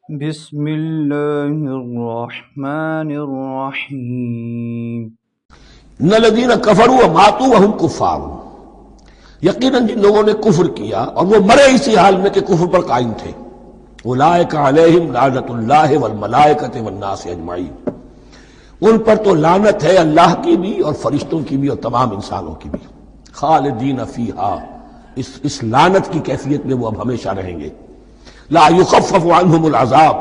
بسم اللہ الرحمن الرحیم ان الذین کفروا وماتوا وهم کفار، یقیناً جن لوگوں نے کفر کیا اور وہ مرے اسی حال میں کہ کفر پر قائم تھے، اولئک علیہم لعنۃ اللہ والملائکۃ والناس اجمعین، ان پر تو لعنت ہے اللہ کی بھی اور فرشتوں کی بھی اور تمام انسانوں کی بھی، خالدین فیہا، اس لعنت کی کیفیت میں وہ اب ہمیشہ رہیں گے، لا یخفف عنہم العذاب،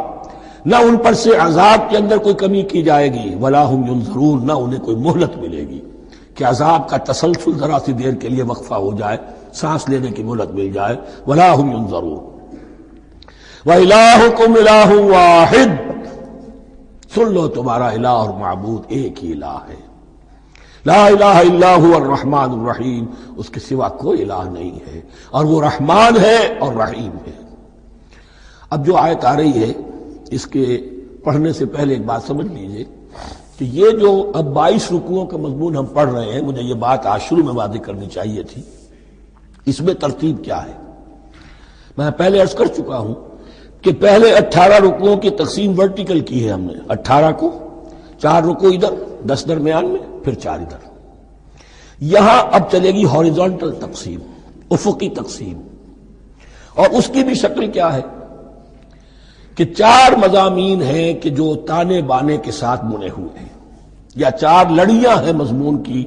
نہ ان پر سے عذاب کے اندر کوئی کمی کی جائے گی، ولا ہم ینظرون، نہ انہیں کوئی مہلت ملے گی کہ عذاب کا تسلسل ذرا سی دیر کے لیے وقفہ ہو جائے، سانس لینے کی مہلت مل جائے، ولا ہم ینظرون۔ وَإِلَٰهُكُمْ إِلَٰهٌ وَاحِدٌ، سن لو تمہارا الہ اور معبود ایک ہی الہ ہے، لا الہ الا هو الرحمن الرحیم، اس کے سوا کوئی الہ نہیں ہے اور وہ رحمان ہے اور رحیم ہے۔ اب جو آیت آ رہی ہے اس کے پڑھنے سے پہلے ایک بات سمجھ لیجئے کہ یہ جو اب 22 رکوعوں کا مضمون ہم پڑھ رہے ہیں، مجھے یہ بات آج شروع میں واضح کرنی چاہیے تھی، اس میں ترتیب کیا ہے۔ میں پہلے عرض کر چکا ہوں کہ پہلے 18 رکوعوں کی تقسیم ورٹیکل کی ہے ہم نے، 18 کو 4 رکوع ادھر، 10 درمیان میں، پھر 4 ادھر۔ یہاں اب چلے گی ہاریزونٹل تقسیم، افقی تقسیم، اور اس کی بھی شکل کیا ہے کہ 4 مضامین ہیں کہ جو تانے بانے کے ساتھ بنے ہوئے ہیں، یا 4 لڑیاں ہیں مضمون کی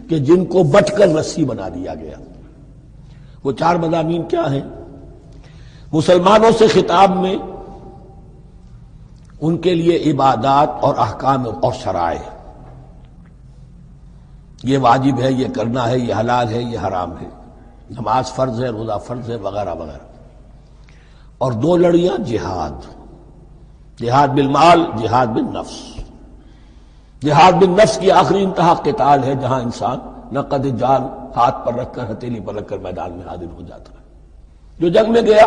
کہ جن کو بٹ کر رسی بنا دیا گیا۔ وہ 4 مضامین کیا ہیں؟ مسلمانوں سے خطاب میں ان کے لیے عبادات اور احکام اور شرائع، یہ واجب ہے، یہ کرنا ہے، یہ حلال ہے، یہ حرام ہے، نماز فرض ہے، روزہ فرض ہے، وغیرہ وغیرہ۔ اور 2 لڑیاں جہاد، جہاد بالمال، جہاد بالنفس۔ جہاد بالنفس کی آخری انتہا قتال ہے، جہاں انسان نقد جان ہاتھ پر رکھ کر، ہتھیلی پر رکھ کر میدان میں حاضر ہو جاتا ہے۔ جو جنگ میں گیا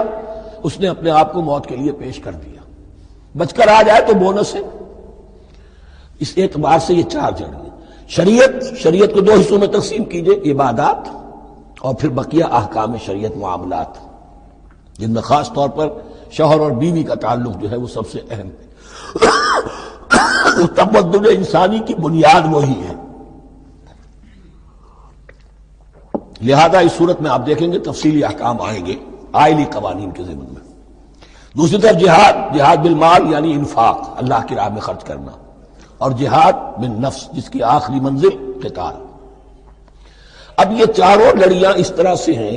اس نے اپنے آپ کو موت کے لیے پیش کر دیا، بچ کر آ جائے تو بونس ہے۔ اس اعتبار سے یہ 4 جڑیں۔ شریعت کو 2 حصوں میں تقسیم کیجئے، عبادات اور پھر بقیہ احکام شریعت، معاملات، جن میں خاص طور پر شوہر اور بیوی کا تعلق جو ہے وہ سب سے اہم ہے۔ تمدن انسانی کی بنیاد وہی ہے، لہذا اس صورت میں آپ دیکھیں گے تفصیلی احکام آئیں گے آئلی قوانین کے ضمن میں۔ دوسری طرف جہاد بالمال یعنی انفاق، اللہ کی راہ میں خرچ کرنا، اور جہاد بالنفس جس کی آخری منزل قتال۔ اب یہ 4 لڑیاں اس طرح سے ہیں،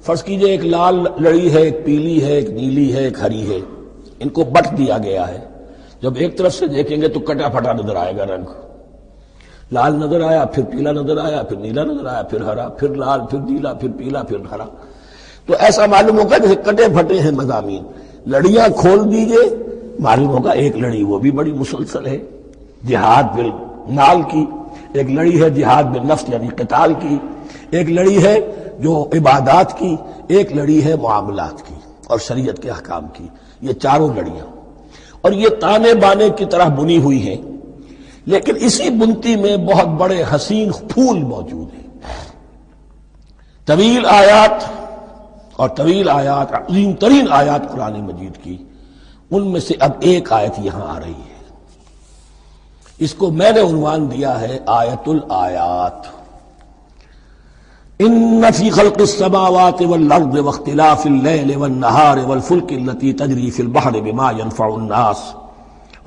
فرض کیجئے ایک لال لڑی ہے، ایک پیلی ہے، ایک نیلی ہے، ایک ہری ہے، ان کو بٹ دیا گیا ہے۔ جب ایک طرف سے دیکھیں گے تو کٹا پھٹا نظر آئے گا، رنگ لال نظر آیا، پھر پیلا نظر آیا، پھر نیلا نظر آیا، پھر ہرا، پھر لال، پھر نیلا، پھر پیلا، پھر ہرا۔ تو ایسا معلوم ہوگا جیسے کٹے پھٹے ہیں مضامین۔ لڑیاں کھول دیجئے، معلوم ہوگا ایک لڑی وہ بھی بڑی مسلسل ہے، جہاد بالمال کی، ایک لڑی ہے جہاد بالنفس یعنی قتال کی، ایک لڑی ہے جو عبادات کی، ایک لڑی ہے معاملات کی اور شریعت کے احکام کی۔ یہ 4 لڑیاں، اور یہ تانے بانے کی طرح بنی ہوئی ہیں، لیکن اسی بنتی میں بہت بڑے حسین پھول موجود ہیں۔ طویل آیات اور طویل آیات، عظیم ترین آیات قرآن مجید کی، ان میں سے اب ایک آیت یہاں آ رہی ہے، اس کو میں نے عنوان دیا ہے آیت الآیات۔ ان فی خلق السماوات والارض واختلاف اللیل والنہار والفلک التي تجری فی البحر بما ينفع الناس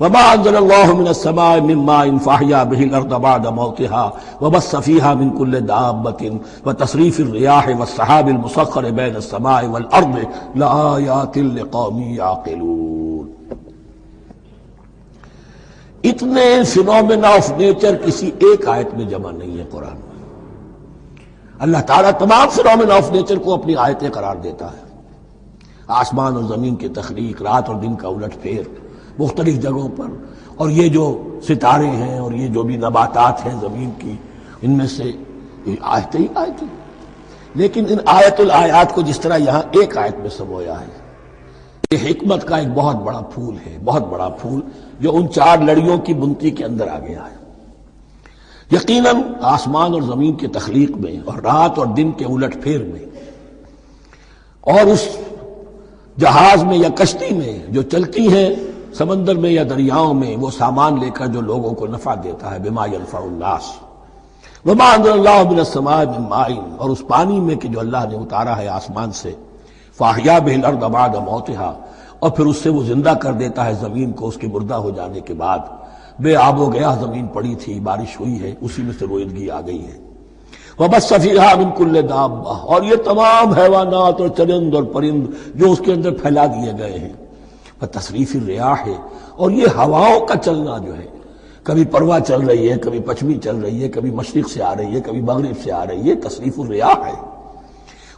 وما انزل الله من السماء من ماء فاحیا به الارض بعد موتها وبث فيها من كل دابة وتصريف الرياح والسحاب المسخر بين السماء والارض لآیات لقوم یعقلون۔ اتنے فینومینا آف نیچر کسی ایک آیت میں جمع نہیں ہے قرآن میں۔ اللہ تعالیٰ تمام فینومینا آف نیچر کو اپنی آیتیں قرار دیتا ہے، آسمان اور زمین کی تخلیق، رات اور دن کا الٹ پھیر مختلف جگہوں پر، اور یہ جو ستارے ہیں اور یہ جو بھی نباتات ہیں زمین کی، ان میں سے آیتیں ہی آیتیں۔ لیکن ان آیت الآیات کو جس طرح یہاں ایک آیت میں سمویا ہے، یہ حکمت کا ایک بہت بڑا پھول ہے، بہت بڑا پھول جو ان 4 لڑیوں کی بنتی کے اندر آ گیا ہے۔ یقیناً آسمان اور زمین کی تخلیق میں اور رات اور دن کے الٹ پھیر میں اور اس جہاز میں یا کشتی میں جو چلتی ہیں سمندر میں یا دریاؤں میں، وہ سامان لے کر جو لوگوں کو نفع دیتا ہے، بما ينفع الناس، وما انزل اللہ من السماء من ماء، اور اس پانی میں کہ جو اللہ نے اتارا ہے آسمان سے، فاحیا به الارض بعد موتها، اور پھر اس سے وہ زندہ کر دیتا ہے زمین کو اس کے مردہ ہو جانے کے بعد۔ بے آب و گیا زمین پڑی تھی، بارش ہوئی ہے، اسی میں سے روئندگی آ گئی ہے۔ وبث فیہا من کل دابہ، اور یہ تمام حیوانات اور چرند اور پرند جو اس کے اندر پھیلا دیے گئے ہیں۔ تصریف الریاح ہے، اور یہ ہواؤں کا چلنا جو ہے، کبھی پروا چل رہی ہے، کبھی پچھمی چل رہی ہے، کبھی مشرق سے آ رہی ہے، کبھی مغرب سے آ رہی ہے، تصریف الریاح ہے۔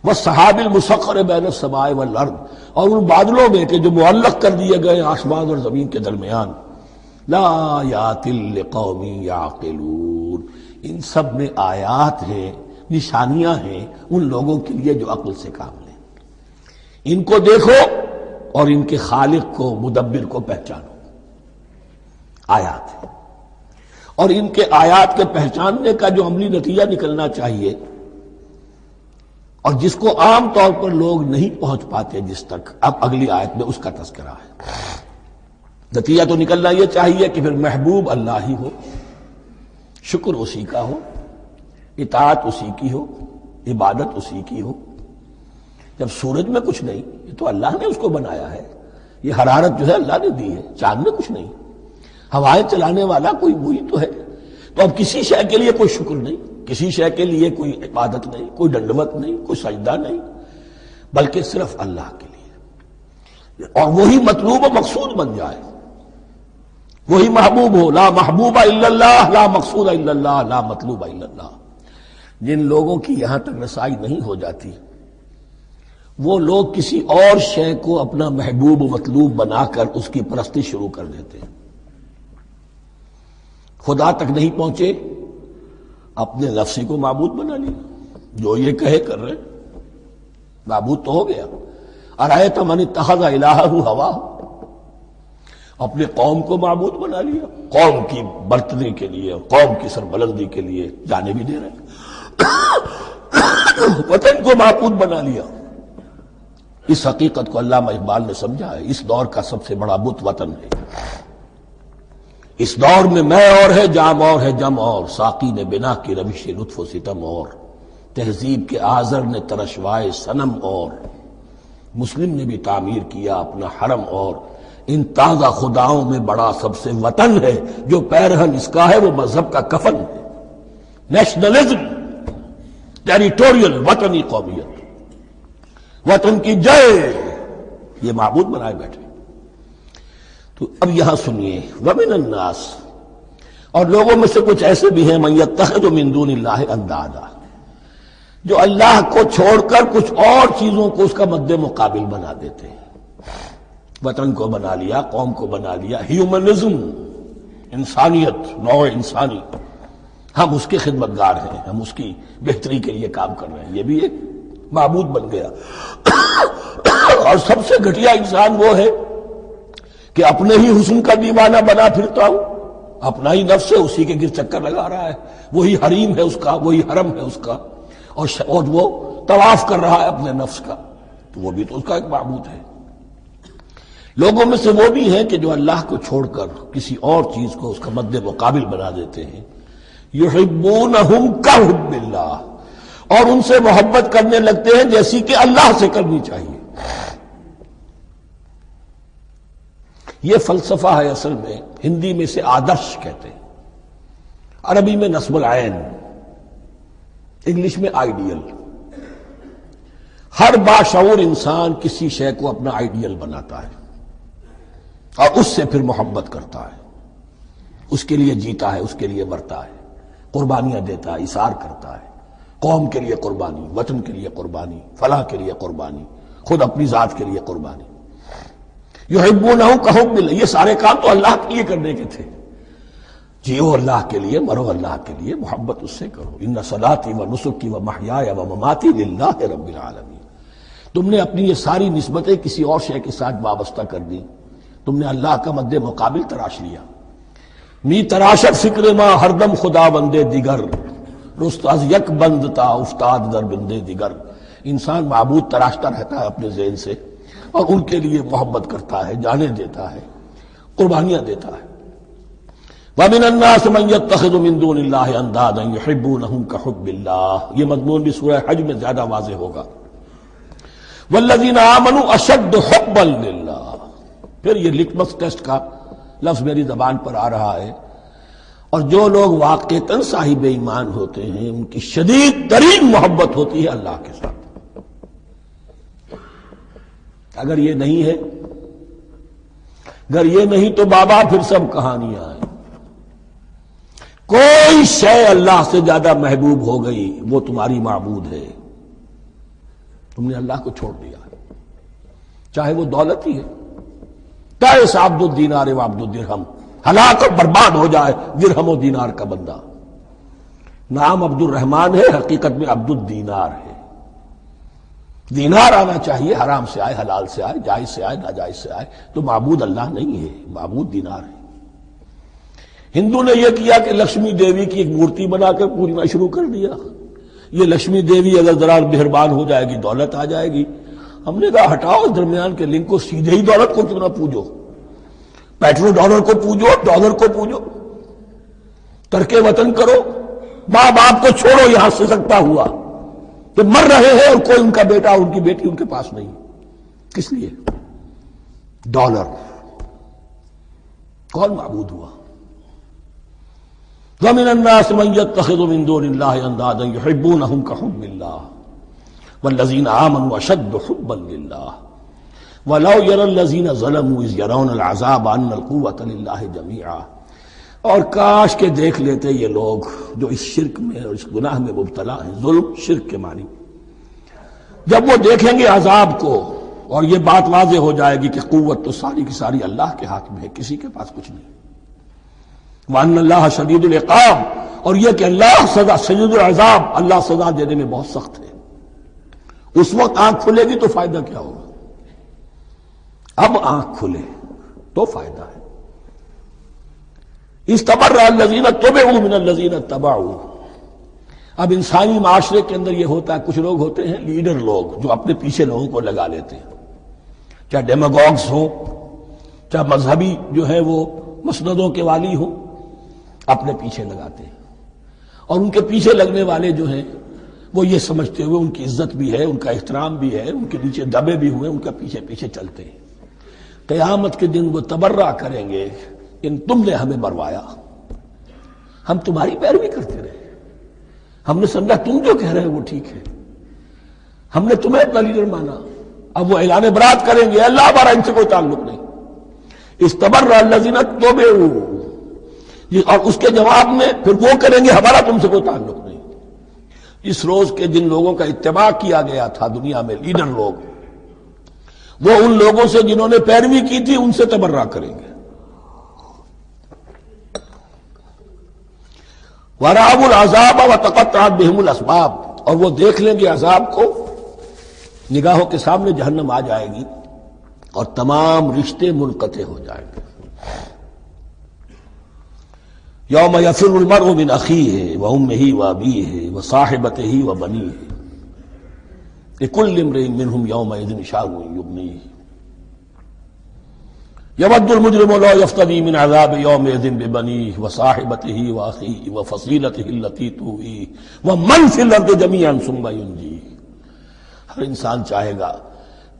والسحاب المسخر بین السماء والارض، اور ان بادلوں میں کہ جو معلق کر دیے گئے آسمان اور زمین کے درمیان۔ لآیات لقوم یعقلون، ان سب میں آیات ہیں، نشانیاں ہیں ان لوگوں کے لیے جو عقل سے کام لیں۔ ان کو دیکھو اور ان کے خالق کو، مدبر کو پہچانو۔ آیات ہے، اور ان کے آیات کے پہچاننے کا جو عملی نتیجہ نکلنا چاہیے، اور جس کو عام طور پر لوگ نہیں پہنچ پاتے جس تک، اب اگلی آیت میں اس کا تذکرہ ہے۔ نتیجہ تو نکلنا یہ چاہیے کہ پھر محبوب اللہ ہی ہو، شکر اسی کا ہو، اطاعت اسی کی ہو، عبادت اسی کی ہو۔ جب سورج میں کچھ نہیں، یہ تو اللہ نے اس کو بنایا ہے، یہ حرارت جو ہے اللہ نے دی ہے، چاند میں کچھ نہیں، ہوائیں چلانے والا کوئی وہی تو ہے۔ تو اب کسی شے کے لیے کوئی شکر نہیں، کسی شے کے لیے کوئی عبادت نہیں، کوئی ڈنڈوت نہیں، کوئی سجدہ نہیں، بلکہ صرف اللہ کے لیے، اور وہی مطلوب و مقصود بن جائے، وہی محبوب ہو۔ لا محبوب الا اللہ، لا مقصود الا اللہ، لا مطلوب الا اللہ۔ جن لوگوں کی یہاں تک رسائی نہیں ہو جاتی، وہ لوگ کسی اور شے کو اپنا محبوب و مطلوب بنا کر اس کی پرستی شروع کر دیتے ہیں۔ خدا تک نہیں پہنچے، اپنے نفسی کو معبود بنا لیا، جو یہ کہے کر رہے، معبود تو ہو گیا۔ ارأیت من اتخذ الہہ ہواہ، اپنے قوم کو معبود بنا لیا، قوم کی برتری کے لیے، قوم کی سربلندی کے لیے جانے بھی دے رہے، وطن کو معبود بنا لیا۔ اس حقیقت کو علامہ اقبال نے سمجھا ہے، اس دور کا سب سے بڑا بت وطن ہے۔ اس دور میں میں اور ہے، جام اور ہے، جم اور، ساقی نے بنا کی روش لطف و ستم اور، تہذیب کے آزر نے ترشوائے صنم اور، مسلم نے بھی تعمیر کیا اپنا حرم اور، ان تازہ خداؤں میں بڑا سب سے وطن ہے، جو پیرہن اس کا ہے وہ مذہب کا کفن ہے۔ نیشنلزم، ٹیریٹوریل، وطنی قومیت، وطن کی جے، یہ معبود بنائے بیٹھے۔ تو اب یہاں سنیے، ومن الناس، اور لوگوں میں سے کچھ ایسے بھی ہیں، من یتخذ من دون اللہ اندادا، جو اللہ کو چھوڑ کر کچھ اور چیزوں کو اس کا مد مقابل بنا دیتے ہیں۔ وطن کو بنا لیا، قوم کو بنا لیا، ہیومنزم، انسانیت، نوع انسانی، ہم اس کے خدمتگار ہیں، ہم اس کی بہتری کے لیے کام کر رہے ہیں، یہ بھی ایک معبود بن گیا۔ اور سب سے گھٹیا انسان وہ ہے کہ اپنے ہی حسن کا دیوانہ بنا پھرتا ہوں، اپنا ہی نفس ہے، اسی کے گر چکر لگا رہا ہے، وہی حریم ہے اس کا، وہی حرم ہے اس کا، اور وہ طواف کر رہا ہے اپنے نفس کا، تو وہ بھی تو اس کا ایک معبود ہے۔ لوگوں میں سے وہ بھی ہیں کہ جو اللہ کو چھوڑ کر کسی اور چیز کو اس کا مد مقابل بنا دیتے ہیں۔ یحبونہم کحب اللہ، اور ان سے محبت کرنے لگتے ہیں جیسی کہ اللہ سے کرنی چاہیے۔ یہ فلسفہ ہے اصل میں، ہندی میں سے آدرش کہتے ہیں، عربی میں نصب العین، انگلش میں آئیڈیل۔ ہر باشعور انسان کسی شے کو اپنا آئیڈیل بناتا ہے اور اس سے پھر محبت کرتا ہے، اس کے لیے جیتا ہے، اس کے لیے مرتا ہے، قربانیاں دیتا ہے، اثار کرتا ہے، قوم کے لیے قربانی، وطن کے لیے قربانی، فلاح کے لیے قربانی، خود اپنی ذات کے لیے قربانی۔ یحبونہ کحب اللہ، یہ سارے کام تو اللہ کے لیے کرنے کے تھے، جیو اللہ کے لیے، مرو اللہ کے لیے، محبت اس سے کرو۔ ان صلاتی و نسکی و محیای و مماتی للہ رب العالمین۔ تم نے اپنی یہ ساری نسبتیں کسی اور شے کے ساتھ وابستہ کر دی، تم نے اللہ کا مد مقابل تراش لیا۔ می تراشت فکر ما ہر دم خدا بندے دیگر، رست از یک بند تا افتاد در بندے دیگر۔ انسان معبود تراشتا رہتا ہے اپنے ذہن سے، اور ان کے لیے محبت کرتا ہے، جانیں دیتا ہے، قربانیاں دیتا ہے۔ وَمِنَ النَّاسِ مَن يَتَّخِذُ مِن دُونِ اللَّهِ أَندَادًا يُحِبُّونَهُمْ كَحُبِّ اللَّهِ، یہ مضمون بھی سورہ حج میں زیادہ واضح ہوگا۔ وَالَّذِينَ آمَنُوا أَشَدُّ حُبًّا لِلَّهِ، پھر یہ لٹمس ٹیسٹ کا لفظ میری زبان پر آ رہا ہے، اور جو لوگ واقعتاً صاحب ایمان ہوتے ہیں ان کی شدید ترین محبت ہوتی ہے اللہ کے ساتھ۔ اگر یہ نہیں ہے، اگر یہ نہیں تو بابا پھر سب کہانیاں ہیں۔ کوئی شے اللہ سے زیادہ محبوب ہو گئی وہ تمہاری معبود ہے، تم نے اللہ کو چھوڑ دیا، چاہے وہ دولت ہی ہے، تعس عبد الدینار و عبد الدرہم، ہلاک اور برباد ہو جائے درہم و دینار کا بندہ۔ نام عبد الرحمن ہے، حقیقت میں عبد الدینار ہے۔ دینار آنا چاہیے، حرام سے آئے، حلال سے آئے، جائز سے آئے، ناجائز سے آئے، تو معبود اللہ نہیں ہے، معبود دینار ہے۔ ہندو نے یہ کیا کہ لکشمی دیوی کی ایک مورتی بنا کر پوجنا شروع کر دیا، یہ لکشمی دیوی اگر ذرا مہربان ہو جائے گی دولت آ جائے گی۔ ہم نے کہا ہٹاؤ اس درمیان کے لنک کو، سیدھے ہی دولت کو کیوں نہ پوجو، پیٹرو ڈالر کو پوجو، ڈالر کو پوجو، ترک وطن کرو، ماں باپ کو چھوڑو یہاں سے سکتا ہوا کہ مر رہے ہیں اور کوئی ان کا بیٹا ان کی بیٹی ان کے پاس نہیں، کس لیے؟ ڈالر۔ کون معبود ہوا؟ وَمِنَ النَّاسِ مَن يَتَّخِذُ مِن دُونِ اللَّهِ أَندَادًا يُحِبُّونَهُمْ كَحُبِّ اللَّهِ وَالَّذِينَ آمَنُوا أَشَدُّ حُبًّا لِلَّهِ وَلَوْ يَرَى الَّذِينَ ظَلَمُوا إِذْ يَرَوْنَ الْعَذَابَ أَنَّ الْقُوَّةَ لِلَّهِ جَمِيعًا، اور کاش کہ دیکھ لیتے یہ لوگ جو اس شرک میں اور اس گناہ میں مبتلا ہیں، ظلم شرک کے معنی، جب وہ دیکھیں گے عذاب کو اور یہ بات واضح ہو جائے گی کہ قوت تو ساری کی ساری اللہ کے ہاتھ میں ہے، کسی کے پاس کچھ نہیں۔ وَأَنَّ اللَّهَ شَدِيدُ الْعِقَابِ، اور یہ کہ اللہ سزا شدید العذاب، اللہ سزا دینے میں بہت سخت ہے۔ اس وقت آنکھ کھلے گی تو فائدہ کیا ہوگا؟ اب آنکھ کھلے تو فائدہ ہے۔ اِسْتَبَرَّأَ الَّذِينَ اتُّبِعُوا مِنَ الَّذِينَ اتَّبَعُوا، اب انسانی معاشرے کے اندر یہ ہوتا ہے، کچھ لوگ ہوتے ہیں لیڈر لوگ جو اپنے پیچھے لوگوں کو لگا لیتے ہیں، چاہے ڈیماگوگز ہوں، چاہے مذہبی جو ہے وہ مسندوں کے والی ہوں، اپنے پیچھے لگاتے ہیں، اور ان کے پیچھے لگنے والے جو ہیں وہ یہ سمجھتے ہوئے ان کی عزت بھی ہے، ان کا احترام بھی ہے، ان کے نیچے دبے بھی ہوئے، ان کا پیچھے پیچھے چلتے ہیں۔ قیامت کے دن وہ تبرہ کریں گے ان تم نے ہمیں مروایا، ہم تمہاری پیروی کرتے رہے، ہم نے سمجھا تم جو کہہ رہے ہیں وہ ٹھیک ہے، ہم نے تمہیں اپنا لیڈر مانا۔ اب وہ اعلان برات کریں گے، اللہ ہمارا ان سے کوئی تعلق نہیں۔ استبرأ الذین اتبعوا، اور اس کے جواب میں پھر وہ کریں گے ہمارا تم سے کوئی تعلق نہیں۔ اس روز کے جن لوگوں کا اتباع کیا گیا تھا دنیا میں، لیڈر لوگ، وہ ان لوگوں سے جنہوں نے پیروی کی تھی ان سے تبرہ کریں گے۔ وَرَأَوُا الْعَذَابَ وَتَقَطَّعَتْ بِهِمُ الْأَسْبَابُ، اور وہ دیکھ لیں گے عذاب کو، نگاہوں کے سامنے جہنم آ جائے گی اور تمام رشتے منقطع ہو جائیں گے۔ یوم یفر المرء من اخیہ وامہ وابیہ وصاحبتہ وبنیہ لکل امرئ منہم یومئذ شأن یغنیہ یود المجرم لو یفتدی من عذاب یومئذ ببنیہ وصاحبتہ واخیہ وفصیلتہ التی تؤویہ ومن فی الارض جمیعا ثم ینجیہ۔ ہر انسان چاہے گا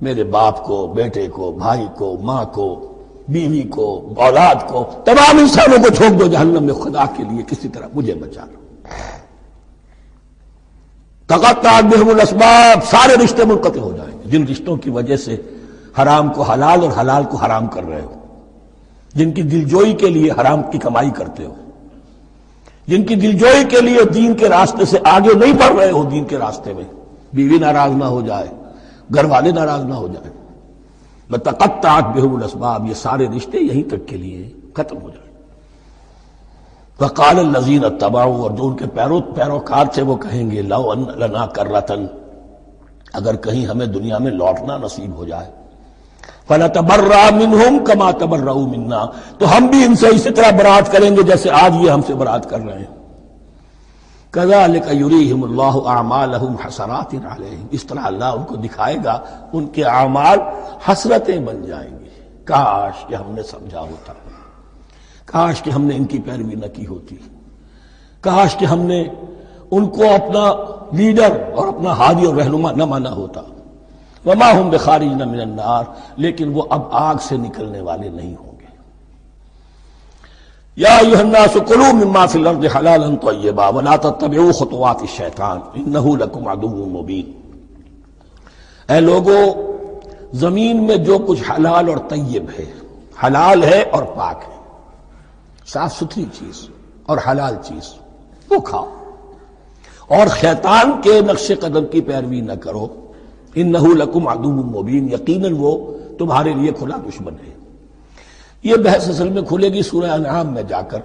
میرے باپ کو، بیٹے کو، بھائی کو، ماں کو، بیوی کو، اولاد کو، تمام انسانوں کو چھوڑ دو جہنم میں، خدا کے لیے کسی طرح مجھے بچا لو۔ تقطعت بہم الاسباب، سارے رشتے منقطع ہو جائیں گے، جن رشتوں کی وجہ سے حرام کو حلال اور حلال کو حرام کر رہے ہو، جن کی دلجوئی کے لیے حرام کی کمائی کرتے ہو، جن کی دلجوئی کے لیے دین کے راستے سے آگے نہیں بڑھ رہے ہو، دین کے راستے میں بیوی ناراض نہ ہو جائے، گھر والے ناراض نہ ہو جائیں، تقطعت بہم الاسباب، یہ سارے رشتے یہیں تک کے لیے ختم ہو جائیں۔ وقال الذین اتبعوا، اور جو ان کے پیروکار تھے وہ کہیں گے لو ان لنا کرۃ، اگر کہیں ہمیں دنیا میں لوٹنا نصیب ہو جائے، فنتبرأ منہم کما تبرؤوا منا، تو ہم بھی ان سے اسی طرح برات کریں گے جیسے آج یہ ہم سے برات کر رہے ہیں۔ کذالک یریہم اللہ اعمالہم حسرات علیہم، اس طرح اللہ ان کو دکھائے گا ان کے اعمال حسرتیں بن جائیں گی. کاش کہ ہم نے سمجھا ہوتا، کاش کہ ہم نے ان کی پیروی نہ کی ہوتی، کاش کہ ہم نے ان کو اپنا لیڈر اور اپنا ہادی اور رہنما نہ مانا ہوتا. وما ہم بخارجین من النار، لیکن وہ اب آگ سے نکلنے والے نہیں ہوں گے. یا ایھا الناس کلوا مما فی الارض حلالا طیبا ولا تتبعوا خطوات الشیطان انہ لکم عدو مبین. اے لوگو، زمین میں جو کچھ حلال اور طیب ہے، حلال ہے اور پاک ہے، صاف ستھری چیز اور حلال چیز، وہ کھاؤ، اور شیطان کے نقش قدم کی پیروی نہ کرو. انہ لکم عدو مبین، یقیناً وہ تمہارے لیے کھلا دشمن ہے. یہ بحث اصل میں کھلے گی سورہ انعام میں جا کر.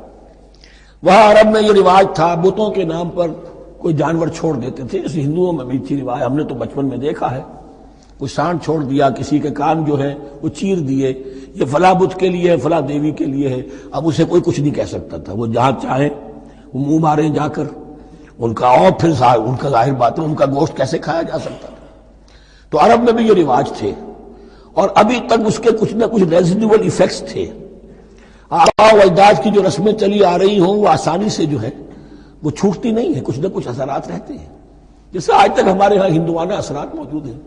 وہاں عرب میں یہ رواج تھا، بتوں کے نام پر کوئی جانور چھوڑ دیتے تھے. اس ہندوؤں میں بھی تھی رواج، ہم نے تو بچپن میں دیکھا ہے. کوئی سانڈ چھوڑ دیا، کسی کے کان جو ہے وہ چیر دیے، یہ فلاں بت کے لیے ہے، فلاں دیوی کے لیے ہے. اب اسے کوئی کچھ نہیں کہہ سکتا تھا، وہ جہاں چاہے وہ منہ مارے جا کر ان کا، اور پھر ان کا ظاہر بات ہے ان کا گوشت کیسے کھایا جا سکتا تھا. تو عرب میں بھی یہ رواج تھے، اور ابھی تک اس کے کچھ نہ کچھ ریزیڈول ایفیکٹس تھے. آباء و اجداد کی جو رسمیں چلی آ رہی ہوں وہ آسانی سے جو ہے وہ چھوٹتی نہیں ہے، کچھ نہ کچھ اثرات رہتے ہیں، جیسے آج تک ہمارے ہاں ہندوانہ اثرات موجود ہیں.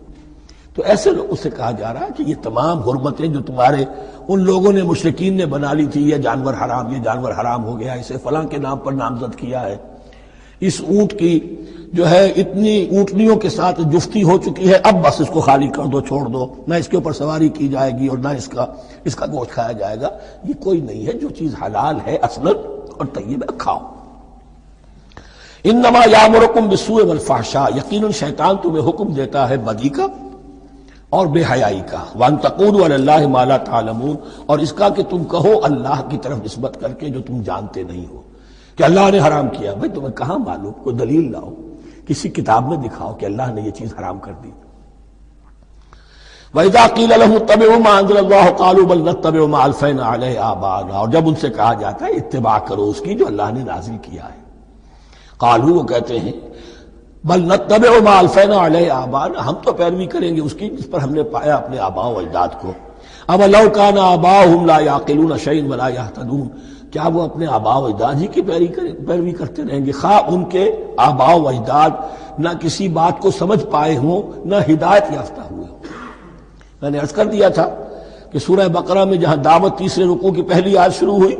تو ایسے لوگوں سے کہا جا رہا ہے کہ یہ تمام حرمتیں جو تمہارے ان لوگوں نے مشرکین نے بنا لی تھی، یہ جانور حرام، یہ جانور حرام ہو گیا، اسے فلاں کے نام پر نامزد کیا ہے، اس اونٹ کی جو ہے اتنی اونٹنیوں کے ساتھ جفتی ہو چکی ہے، اب بس اس کو خالی کر دو، چھوڑ دو، نہ اس کے اوپر سواری کی جائے گی اور نہ اس کا گوشت کھایا جائے گا. یہ کوئی نہیں ہے. جو چیز حلال ہے اصلاً اور طیب ہے، کھاؤ. انما یامرکم بالسوء والفحشاء، یقیناً شیطان تمہیں حکم دیتا ہے بدی کا اور بے حیائی کا. وان تقولوا علی اللہ ما لا تعلمون، اور اس کا کہ تم کہو اللہ کی طرف نسبت کر کے جو تم جانتے نہیں ہو، کہ اللہ نے حرام کیا. بھائی تمہیں کہاں معلوم؟ کوئی دلیل لاؤ، کسی کتاب میں دکھاؤ کہ اللہ نے یہ چیز حرام کر دی. وَإِذَا قِيلَ لَهُمُ اتَّبِعُوا مَا أَنزَلَ اللَّهُ قَالُوا بَلْ نَتَّبِعُ مَا أَلْفَيْنَا عَلَيْهِ آبَاءَنَا، اور جب ان سے کہا جاتا ہے اتباع کرو اس کی جو اللہ نے نازل کیا ہے. قالوا، وہ کہتے ہیں بل نتبع ما الفینا علیہ آباءنا، ہم تو پیروی کریں گے اس کی جس پر ہم نے پایا اپنے آباء و اجداد کو. اب لو کان آباؤہم لا یعقلون شیئا ولا یہتدون، کیا وہ اپنے آباء و اجداد ہی کی پیروی کرتے رہیں گے، خواہ ان کے آباء و اجداد نہ کسی بات کو سمجھ پائے ہوں نہ ہدایت یافتہ ہوئے ہوں. میں نے عرض کر دیا تھا کہ سورہ بقرہ میں جہاں دعوت تیسرے رکوع کی پہلی آیت شروع ہوئی،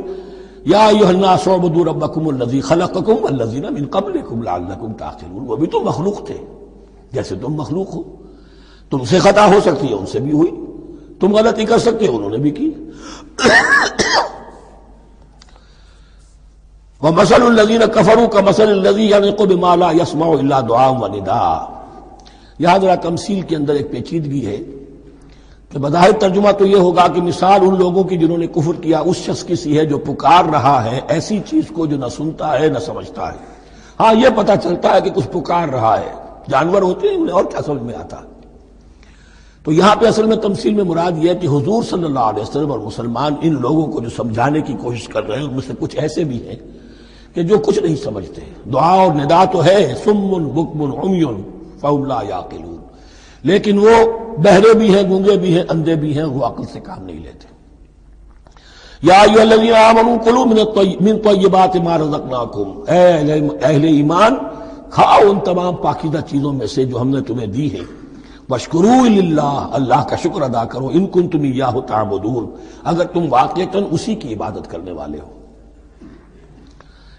یا ایھا الناس اعبدوا ربکم الذی خلقکم والذین من قبلکم لعلکم تعقلون، وہ بھی تو مخلوق تھے جیسے تم مخلوق ہو. تم سے خطا ہو سکتی ہے، ان سے بھی ہوئی، تم غلطی کر سکتے ہو، انہوں نے بھی کی. ومثل الذین کفروا کمثل الذی ینطق بما لا یسمع الا دعاء ونداء. یہاں ذرا تمثیل کے اندر ایک پیچیدگی ہے کہ بظاہر ترجمہ تو یہ ہوگا کہ مثال ان لوگوں کی جنہوں نے کفر کیا اس شخص کی سی ہے جو پکار رہا ہے ایسی چیز کو جو نہ سنتا ہے نہ سمجھتا ہے. ہاں یہ پتہ چلتا ہے کہ کچھ پکار رہا ہے، جانور ہوتے ہیں انہیں اور کیا سمجھ میں آتا. تو یہاں پہ اصل میں تمثیل میں مراد یہ ہے کہ حضور صلی اللہ علیہ وسلم اور مسلمان ان لوگوں کو جو سمجھانے کی کوشش کر رہے ہیں ان میں سے کچھ ایسے بھی ہیں کہ جو کچھ نہیں سمجھتے. دعا اور ندا تو ہے، صم بکم عمی فهم لا یعقلون، لیکن وہ بہرے بھی ہیں، گونگے بھی ہیں، اندھے بھی ہیں، وہ عقل سے کام نہیں لیتے. یا ایھا الذین آمنوا کلوا من طیبات ما رزقناکم، اے اہل ایمان کھاؤ ان تمام پاکیزہ چیزوں میں سے جو ہم نے تمہیں دی ہیں. واشکروا للہ، اللہ کا شکر ادا کرو، ان کنتم ایاہ تعبدون، اگر تم واقعتاً اسی کی عبادت کرنے والے ہو.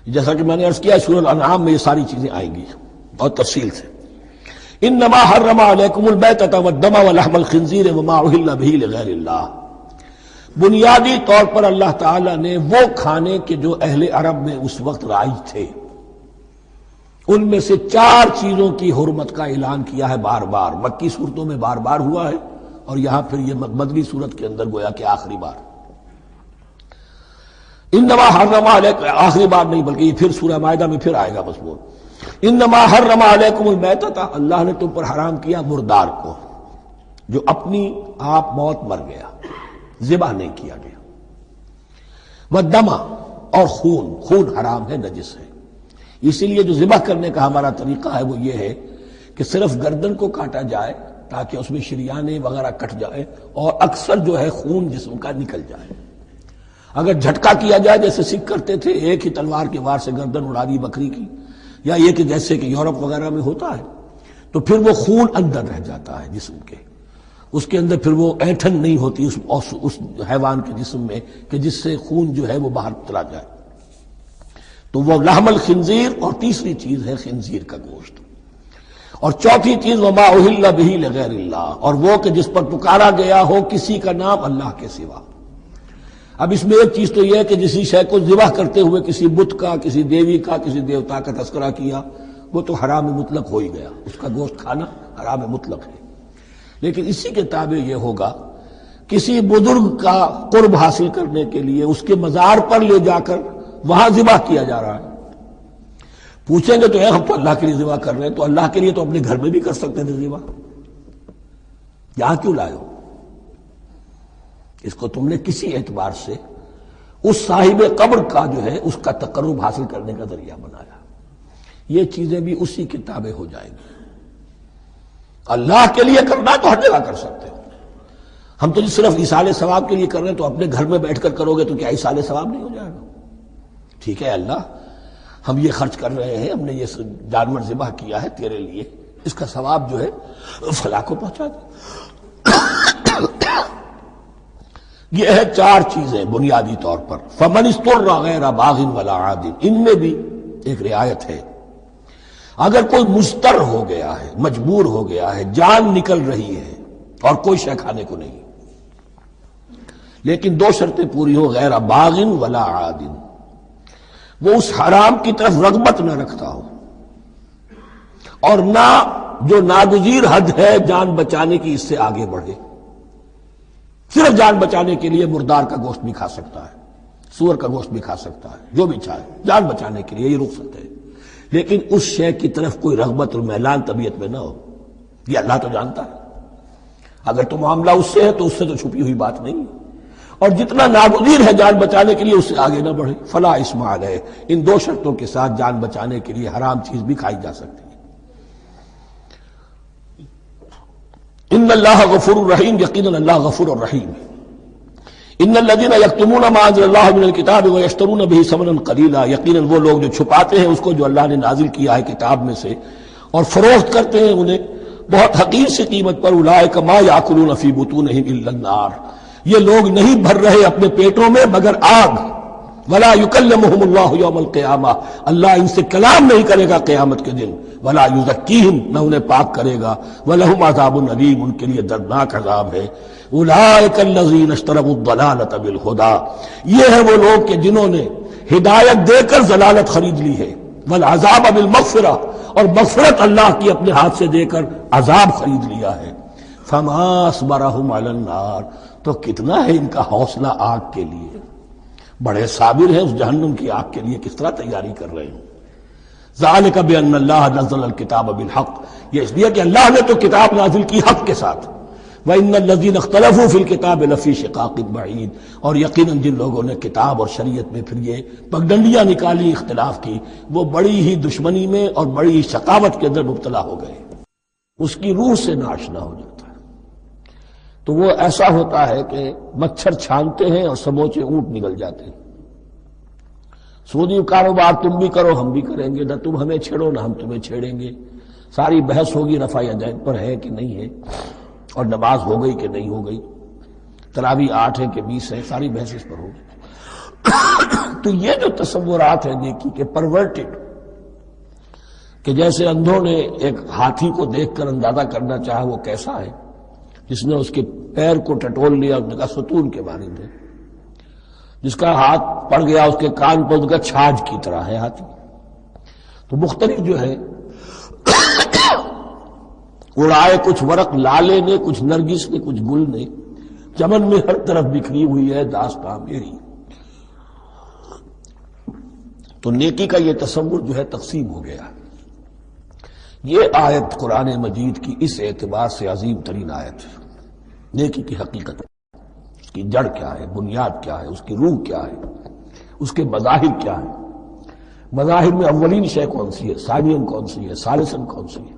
جیسا کہ میں نے عرض کیا سورہ الانعام میں یہ ساری چیزیں آئیں گی اور تفصیل سے. انما حرم علیکم المیتۃ والدم ولحم الخنزیر وما اہل بہ لغیر اللہ، بنیادی طور پر اللہ تعالیٰ نے وہ کھانے کے جو اہل عرب میں اس وقت رائج تھے ان میں سے 4 چیزوں کی حرمت کا اعلان کیا ہے بار بار. مکی صورتوں میں بار بار ہوا ہے اور یہاں پھر یہ مدنی صورت کے اندر گویا کہ آخری بار. انما حرم علیکم، آخری بار نہیں بلکہ یہ پھر سورہ مائدہ میں پھر آئے گا مضمون. انما حرم علیکم المیتۃ، اللہ نے تم پر حرام کیا مردار کو جو اپنی آپ موت مر گیا، ذبح نہیں کیا گیا. والدم، اور خون حرام ہے، نجس ہے. اسی لیے جو ذبح کرنے کا ہمارا طریقہ ہے وہ یہ ہے کہ صرف گردن کو کاٹا جائے تاکہ اس میں شریانے وغیرہ کٹ جائے اور اکثر جو ہے خون جسم کا نکل جائے. اگر جھٹکا کیا جائے جیسے سکھ کرتے تھے، ایک ہی تلوار کے وار سے گردن اڑا دی بکری کی، یا یہ کہ جیسے کہ یورپ وغیرہ میں ہوتا ہے، تو پھر وہ خون اندر رہ جاتا ہے جسم کے، اس کے اندر پھر وہ اینٹھن نہیں ہوتی اس حیوان کے جسم میں کہ جس سے خون جو ہے وہ باہر چلا جائے. تو وہ لحم الخنزیر، اور تیسری چیز ہے خنزیر کا گوشت، اور چوتھی چیز وما اہل بہ لغیر اللہ، اور وہ کہ جس پر پکارا گیا ہو کسی کا نام اللہ کے سوا. اب اس میں ایک چیز تو یہ ہے کہ جسی شے کو ذبح کرتے ہوئے کسی بت کا، کسی دیوی کا، کسی دیوتا کا تذکرہ کیا، وہ تو حرام مطلق ہو ہی گیا، اس کا گوشت کھانا حرام مطلق ہے. لیکن اسی کے تابع یہ ہوگا کسی بزرگ کا قرب حاصل کرنے کے لیے اس کے مزار پر لے جا کر وہاں ذبح کیا جا رہا ہے. پوچھیں گے تو ہم تو اللہ کے لیے ذبح کر رہے ہیں، تو اللہ کے لیے تو اپنے گھر میں بھی کر سکتے تھے ذبح، یہاں کیوں لائے ہو؟ اس کو تم نے کسی اعتبار سے اس صاحب قبر کا جو ہے اس کا تقرب حاصل کرنے کا ذریعہ بنایا. یہ چیزیں بھی اسی کی تابع ہو جائیں گی. اللہ کے لیے کرنا تو ہر جگہ کر سکتے ہو. ہم تو صرف ایصال ثواب کے لیے کر رہے ہیں، تو اپنے گھر میں بیٹھ کر کرو گے تو کیا ایصال ثواب نہیں ہو جائے گا؟ ٹھیک ہے اللہ، ہم یہ خرچ کر رہے ہیں، ہم نے یہ جانور ذبح کیا ہے تیرے لیے، اس کا ثواب جو ہے فلاں کو پہنچا دے. یہ ہے چار چیزیں بنیادی طور پر. فمن اضطر غیر باغ ولا عاد، ان میں بھی ایک رعایت ہے. اگر کوئی مضطر ہو گیا ہے، مجبور ہو گیا ہے، جان نکل رہی ہے اور کوئی شے کھانے کو نہیں، لیکن دو شرطیں پوری ہو، غیر باغ ولا عاد، وہ اس حرام کی طرف رغبت نہ رکھتا ہو اور نہ جو ناگزیر حد ہے جان بچانے کی اس سے آگے بڑھے. صرف جان بچانے کے لیے مردار کا گوشت بھی کھا سکتا ہے، سور کا گوشت بھی کھا سکتا ہے، جو بھی چاہے جان بچانے کے لیے، یہ رخصت ہے. لیکن اس شے کی طرف کوئی رغبت اور میلان طبیعت میں نہ ہو. یہ اللہ تو جانتا ہے. اگر تو معاملہ اس سے ہے تو اس سے تو چھپی ہوئی بات نہیں ہے. اور جتنا ناگزیر ہے جان بچانے کے لیے اس سے آگے نہ بڑھے. فلا اسم علیہ، ان دو شرطوں کے ساتھ جان بچانے کے لیے حرام چیز بھی کھائی جا سکتی ہے. ان اللہ غفور الرحیم، یقیناً اللہ غفور الرحیم. ان الذین یکتمون ما انزل اللہ من الکتاب ویشترون به ثمنا قلیلا، یقیناً وہ لوگ جو چھپاتے ہیں اس کو جو اللہ نے نازل کیا ہے کتاب میں سے اور فروخت کرتے ہیں انہیں بہت حقیر سی قیمت پر، اولئک ما یاکلون فی بطونہم الا النار، یہ لوگ نہیں بھر رہے اپنے پیٹوں میں مگر آگ. ولا یکلمہم اللہ یوم القیامہ، اللہ ان سے کلام نہیں کرے گا قیامت کے دن. ولا یزکیہم، نہ انہیں پاک کرے گا. ولہم عذاب علیم، ان کے لیے دردناک عذاب ہے. اولئک الذین اشتروا الضلالۃ بالہدی، یہ ہے وہ لوگ کہ جنہوں نے ہدایت دے کر ضلالت خرید لی ہے. والعذاب بالمغفرہ، اور مغفرت اللہ کی اپنے ہاتھ سے دے کر عذاب خرید لیا ہے. فما اصبرہم علی النار، تو کتنا ہے ان کا حوصلہ آگ کے لیے. بڑے صابر ہیں اس جہنم کی آگ کے لیے، کس طرح تیاری کر رہے ہیں. ذالک بان اللہ نزل الکتاب بالحق، یہ اس لیے کہ اللہ نے تو کتاب نازل کی حق کے ساتھ. وان الذین اختلفوا فی الکتاب لفی شقاق بعید، اور یقیناً جن لوگوں نے کتاب اور شریعت میں پھر یہ پگڈنڈیاں نکالی، اختلاف کی، وہ بڑی ہی دشمنی میں اور بڑی ہی شقاوت کے اندر مبتلا ہو گئے. اس کی روح سے ناشنا ہو جاتا ہے. تو وہ ایسا ہوتا ہے کہ مچھر چھانتے ہیں اور سموچے اونٹ نکل جاتے ہیں. سودی کاروبار تم بھی کرو ہم بھی کریں گے، نہ تم ہمیں چھیڑو نہ ہم تمہیں چھیڑیں گے. ساری بحث ہوگی رفع یدین پر ہے کہ نہیں ہے، اور نماز ہو گئی کہ نہیں ہو گئی، تراویح 8 ہے کہ 20 ہے، ساری بحث اس پر ہوگی. تو یہ جو تصورات ہیں نیکی کے پرورٹڈ، کہ جیسے اندھوں نے ایک ہاتھی کو دیکھ کر اندازہ کرنا چاہا وہ کیسا ہے، جس نے اس کے پیر کو ٹٹول لیا، اس نے کہا ستون کے بارے میں، جس کا ہاتھ پڑ گیا اس کے کان پر، اس کا چھاج کی طرح ہے ہاتھی. تو مختلف جو ہے اڑائے کچھ ورق لالے نے، کچھ نرگس نے، کچھ گل نے، چمن میں ہر طرف بکھری ہوئی ہے داستاں میری. تو نیکی کا یہ تصور جو ہے تقسیم ہو گیا. یہ آیت قرآن مجید کی اس اعتبار سے عظیم ترین آیت ہے. نیکی کی حقیقت، اس کی جڑ کیا ہے، بنیاد کیا ہے، اس کی روح کیا ہے، اس کے مظاہر کیا ہے. مظاہر میں اولین شے کون سی ہے، ثانین کون سی ہے، ثالثاً کون سی ہے.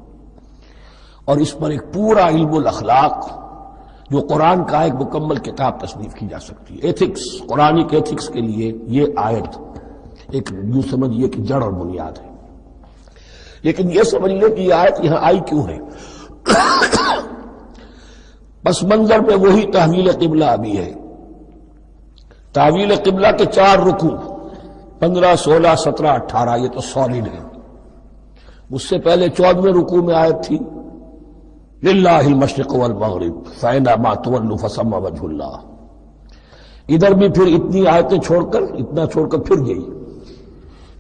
اور اس پر ایک پورا علم الاخلاق جو قرآن کا ایک مکمل کتاب تصنیف کی جا سکتی ہے. ایتھکس، قرآنک ایتھکس کے لیے یہ آیت ایک یوں سمجھیے کہ جڑ اور بنیاد ہے. لیکن یہ سمجھ لیں کہ یہ آیت یہاں آئی کیوں ہے. پس منظر میں وہی تحویل قبلہ ابھی ہے. تحویل قبلہ کے 4 رکوع 15، 16، 17، 18 یہ تو سالڈ ہے. اس سے پہلے 14ویں رکوع میں آیت تھی للہ المشرق والمغرب فأینما تولوا فثم وجہ اللہ. ادھر بھی پھر اتنی آیتیں چھوڑ کر اتنا چھوڑ کر پھر گئی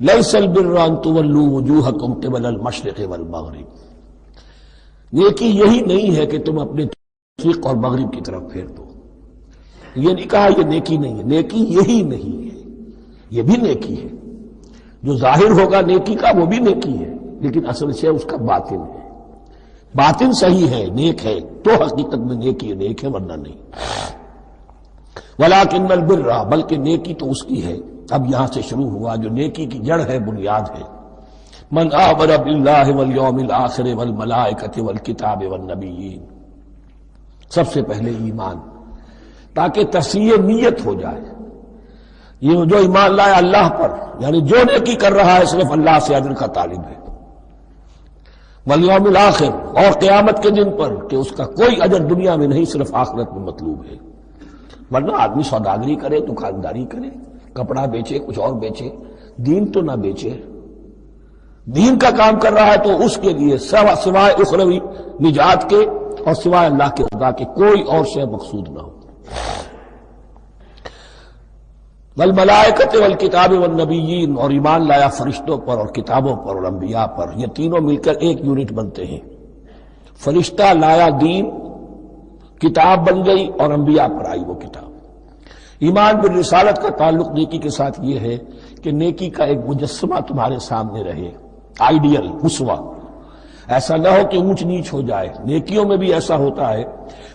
لیس البر ان تولوا وجوہکم قبل المشرق والمغرب. نیکی یہی نہیں ہے کہ تم اپنے مشرق اور مغرب کی طرف پھیر دو. یہ نہیں کہا یہ نیکی نہیں ہے، نیکی یہی نہیں ہے، یہ بھی نیکی ہے. جو ظاہر ہوگا نیکی کا وہ بھی نیکی ہے، لیکن اصل سے اس کا باطن ہے. باطن صحیح ہے، نیک ہے تو حقیقت میں نیکی نیک ہے، ورنہ نہیں. ولیکن البر، بلکہ نیکی تو اس کی ہے. اب یہاں سے شروع ہوا جو نیکی کی جڑ ہے، بنیاد ہے. من آمن باللہ والیوم الآخر والملائکۃ والکتاب والنبیین. سب سے پہلے ایمان، تاکہ تصحیح نیت ہو جائے. یہ جو ایمان لائے اللہ پر، یعنی جو نیکی کر رہا ہے صرف اللہ سے اجر کا طالب ہے. والیوم الآخر، اور قیامت کے دن پر کہ اس کا کوئی اجر دنیا میں نہیں، صرف آخرت میں مطلوب ہے. ورنہ آدمی سوداگری کرے، دکانداری کرے، کپڑا بیچے، کچھ اور بیچے، دین تو نہ بیچے. دین کا کام کر رہا ہے تو اس کے لیے سوائے اخروی نجات کے اور سوائے اللہ کے رضا کے کوئی اور شے مقصود نہ ہو. والملائکۃ والکتاب والنبیین، اور ایمان لایا فرشتوں پر اور کتابوں پر اور انبیاء پر. یہ تینوں مل کر ایک یونٹ بنتے ہیں. فرشتہ لایا دین، کتاب بن گئی اور انبیاء پر آئی وہ کتاب. ایمان بالرسالت کا تعلق نیکی کے ساتھ یہ ہے کہ نیکی کا ایک مجسمہ تمہارے سامنے رہے، آئیڈیل، اسوہ. ایسا نہ ہو کہ اونچ نیچ ہو جائے. نیکیوں میں بھی ایسا ہوتا ہے،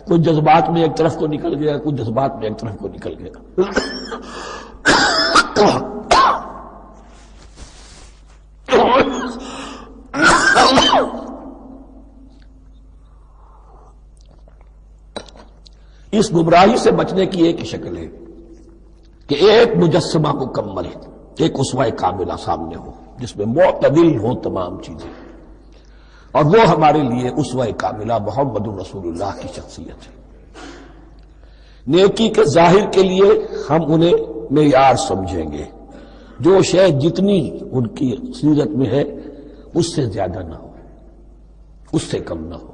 کوئی جذبات میں ایک طرف کو نکل گیا، کوئی جذبات میں ایک طرف کو نکل گیا. اس گمراہی سے بچنے کی ایک ہی شکل ہے کہ ایک مجسمہ مکمل، ایک اسوہ کاملہ سامنے ہو جس میں معتدل ہو تمام چیزیں. اور وہ ہمارے لیے اسوہ کاملہ محمد رسول اللہ کی شخصیت ہے. نیکی کے ظاہر کے لیے ہم انہیں معیار سمجھیں گے. جو شے جتنی ان کی سیرت میں ہے اس سے زیادہ نہ ہو، اس سے کم نہ ہو.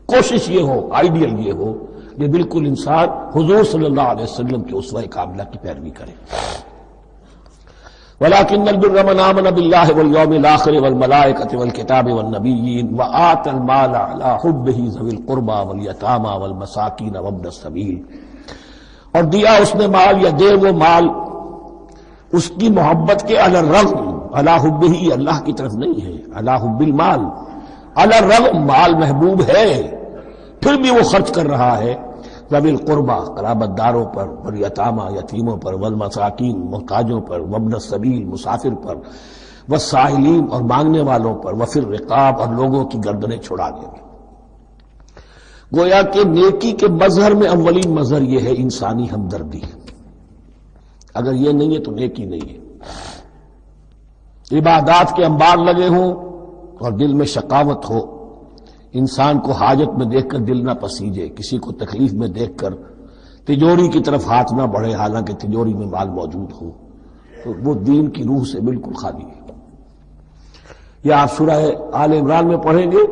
کوشش یہ ہو، آئیڈیل یہ ہو کہ بالکل انسان حضور صلی اللہ علیہ وسلم کے اسوہ کاملہ کی پیروی کرے. ولیکن البر من آمن باللہ والیوم الآخر والملائکۃ والکتاب والنبیین وآتى المال علی حبہ ذوی القربى والیتامى والمساکین وابن السبیل. اور دیا اس نے مال، یا دے وہ مال اس کی محبت کے علی الرغم، علی حبہ اللہ کی طرف نہیں ہے، علی حب المال، علی الرغم مال محبوب ہے پھر بھی وہ خرچ کر رہا ہے. ذوی القربى قرابت داروں پر، والیتامى یتیموں پر، والمساکین محتاجوں پر، وابن السبیل مسافر پر، والسائلین اور مانگنے والوں پر، وفی الرقاب اور لوگوں کی گردنیں چھڑا دینے. گویا کہ نیکی کے مظہر میں اولین مظہر یہ ہے انسانی ہمدردی. اگر یہ نہیں ہے تو نیکی نہیں ہے. عبادات کے انبار لگے ہوں اور دل میں شقاوت ہو، انسان کو حاجت میں دیکھ کر دل نہ پسیجے، کسی کو تکلیف میں دیکھ کر تجوری کی طرف ہاتھ نہ بڑھے حالانکہ تجوری میں مال موجود ہو، تو وہ دین کی روح سے بالکل خالی ہے. یا آپ سورہ آل عمران میں پڑھیں گے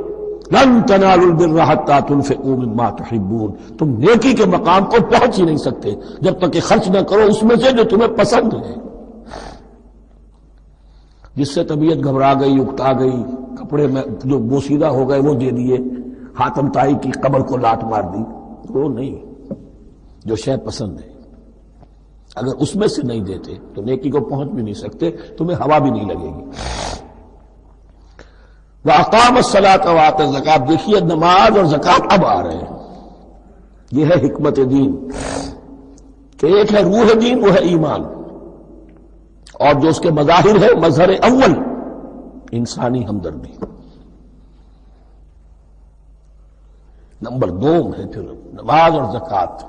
لن تنالوا البر حتى تنفقوا مما تحبون. تم نیکی کے مقام کو پہنچ ہی نہیں سکتے جب تک کہ خرچ نہ کرو اس میں سے جو تمہیں پسند ہے. جس سے طبیعت گھبرا گئی، اکتا گئی، کپڑے میں جو بوسیدہ ہو گئے وہ دے دیے، حاتم طائی کی قبر کو لات مار دی، وہ نہیں. جو شے پسند ہے اگر اس میں سے نہیں دیتے تو نیکی کو پہنچ بھی نہیں سکتے، تمہیں ہوا بھی نہیں لگے گی. وَأَقَامَ الصَّلَاةَ وَآتَى الزَّكَاةَ. دیکھیے نماز اور زکوٰۃ اب آ رہے ہیں. یہ ہے حکمت دین کہ ایک ہے روح دین، وہ ہے ایمان، اور جو اس کے مظاہر ہے، مظہر اول انسانی ہمدردی، نمبر 2 ہے پھر نماز اور زکوٰۃ،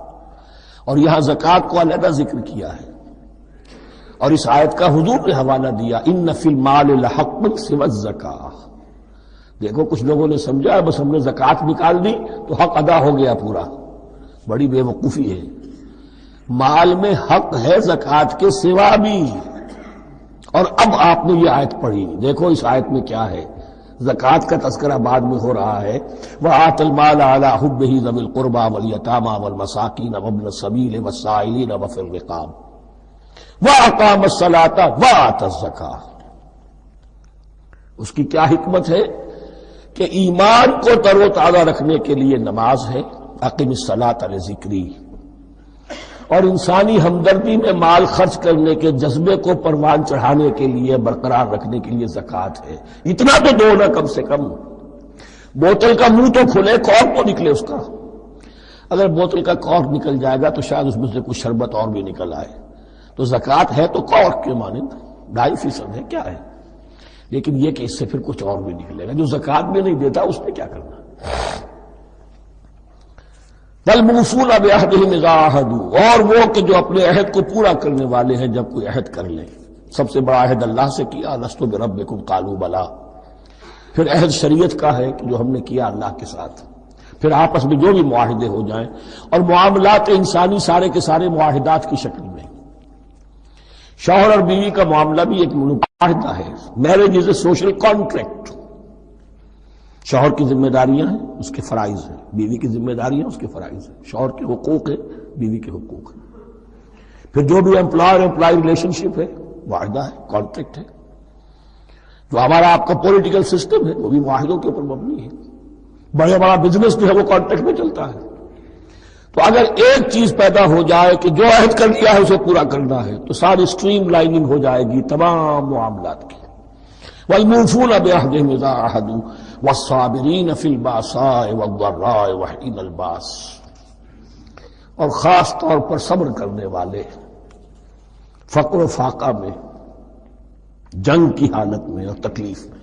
اور یہاں زکوٰۃ کو علیحدہ ذکر کیا ہے، اور اس آیت کا حضور نے حوالہ دیا ان فی المال لحق سوى الزکاۃ۔ دیکھو کچھ لوگوں نے سمجھا بس ہم نے زکوٰۃ نکال دی تو حق ادا ہو گیا پورا، بڑی بے وقوفی ہے۔ مال میں حق ہے زکوٰۃ کے سوا بھی، اور اب آپ نے یہ آیت پڑھی، دیکھو اس آیت میں کیا ہے، زکوٰۃ کا تذکرہ بعد میں ہو رہا ہے، وَآتَ الْمَالَ عَلَىٰ حُبِّهِ ذَوِي الْقُرْبَىٰ وَالْيَتَامَىٰ وَالْمَسَاكِينَ وَابْنَ السَّبِيلِ وَالسَّائِلِينَ وَفِي الرِّقَابِ وَأَقَامَ الصَّلَاةَ وَآتَى الزَّكَاةَ۔ اس کی کیا حکمت ہے کہ ایمان کو تر و تازہ رکھنے کے لیے نماز ہے، اقم الصلاۃ لذکری، اور انسانی ہمدردی میں مال خرچ کرنے کے جذبے کو پروان چڑھانے کے لیے، برقرار رکھنے کے لیے زکوٰۃ ہے۔ اتنا تو دو نا کم سے کم، بوتل کا منہ تو کھلے، کارک تو نکلے اس کا، اگر بوتل کا کارک نکل جائے گا تو شاید اس میں سے کچھ شربت اور بھی نکل آئے، تو زکوٰۃ ہے تو کارک کے مانند 2.5% ہے، کیا ہے، لیکن یہ کہ اس سے پھر کچھ اور بھی نکلے گا، جو زکوٰۃ بھی نہیں دیتا اس نے کیا کرنا۔ وَالْمُوفُونَ بِعَهْدِهِمْ إِذَا عَاهَدُوا، اور وہ کہ جو اپنے عہد کو پورا کرنے والے ہیں جب کوئی عہد کر لیں۔ سب سے بڑا عہد اللہ سے کیا، لست بربکم قالوا بلا، پھر عہد شریعت کا ہے کہ جو ہم نے کیا اللہ کے ساتھ، پھر آپس میں جو بھی معاہدے ہو جائیں، اور معاملات انسانی سارے کے سارے معاہدات کی شکل میں۔ شوہر اور بیوی کا معاملہ بھی ایک معاہدہ ہے، marriage is a social contract. شوہر کی ذمہ داریاں ہیں، اس کے فرائض ہیں، بیوی کی ذمہ داریاں اس کے فرائض ہیں، شوہر کے حقوق ہیں، بیوی کے حقوق ہیں۔ پھر جو بھی امپلائر امپلائی ریلیشن شپ ہے، معاہدہ ہے، کانٹریکٹ ہے۔ جو ہمارا آپ کا پولیٹیکل سسٹم ہے وہ بھی معاہدوں کے اوپر مبنی ہے، بڑا بزنس جو ہے وہ کانٹریکٹ میں چلتا ہے۔ تو اگر ایک چیز پیدا ہو جائے کہ جو عہد کر لیا ہے اسے پورا کرنا ہے، تو ساری اسٹریم لائننگ ہو جائے گی تمام معاملات کی۔ وَالْمُوفُونَ بِعَهْدِهِمْ إِذَا عَاهَدُوا وَالصَّابِرِينَ فِي الْبَأْسَاءِ وَالضَّرَّاءِ وَحِينَ الْبَأْسِ، اور خاص طور پر صبر کرنے والے فقر و فاقہ میں، جنگ کی حالت میں اور تکلیف میں۔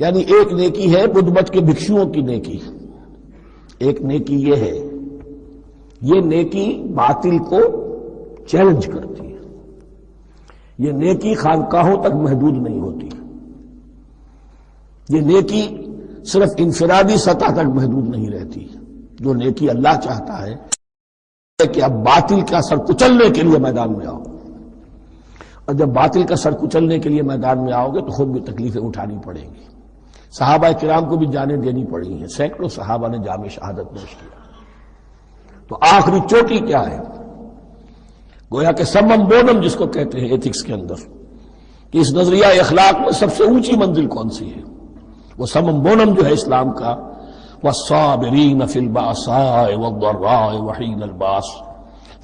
یعنی ایک نیکی ہے بدھ مت کے بھکشوؤں کی نیکی، ایک نیکی یہ ہے، یہ نیکی باطل کو چیلنج کرتی ہے، یہ نیکی خانقاہوں تک محدود نہیں ہوتی، یہ نیکی صرف انفرادی سطح تک محدود نہیں رہتی۔ جو نیکی اللہ چاہتا ہے کہ اب باطل کا سر کچلنے کے لیے میدان میں آؤ، اور جب باطل کا سر کچلنے کے لیے میدان میں آؤ گے تو خود بھی تکلیفیں اٹھانی پڑیں گی۔ صحابہ کرام کو بھی جانیں دینی پڑی ہیں، سینکڑوں صحابہ نے جام شہادت نوش کیا۔ تو آخری چوٹی کیا ہے؟ گویا کہ سمم بونم جس کو کہتے ہیں ایتھکس کے اندر، کہ اس نظریہ اخلاق میں سب سے اونچی منزل کون سی ہے، وہ سمم بونم جو ہے اسلام کا، وَالصَّابِرِينَ فِي الْبَأْسَاءِ وَالضَّرَّاءِ وَحِينَ الْبَأْسِ